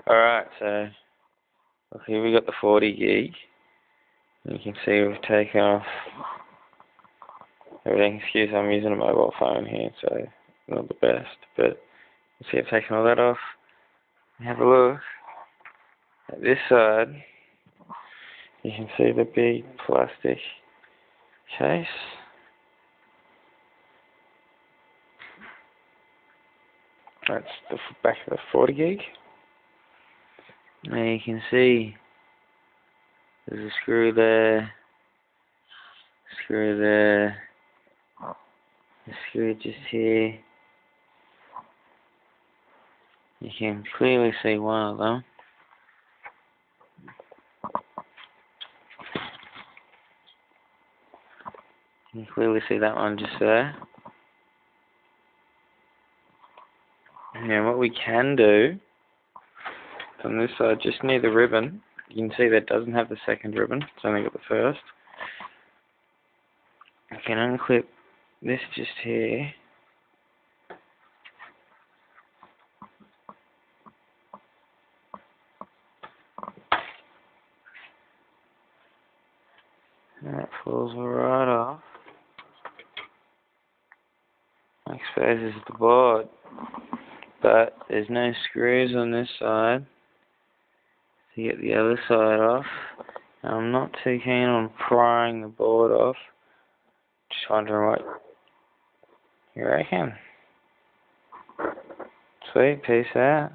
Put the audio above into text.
Alright, so look, here we got the 40 gig. You can see we've taken off everything. Excuse me, I'm using a mobile phone here, so not the best, but you see I've taken all that off. Have a look at this side. You can see the big plastic case. That's the back of the 40 gig. Now you can see there's a screw there, a screw just here. You can clearly see one of them. You can clearly see that one just there. Now what we can do on this side, just near the ribbon, you can see that doesn't have the second ribbon, it's only got the first. I can unclip this just here. And that falls right off. Exposes the board, but there's no screws on this side to get the other side off. Now, I'm not too keen on prying the board off. Just wondering what you reckon. Sweet, peace out.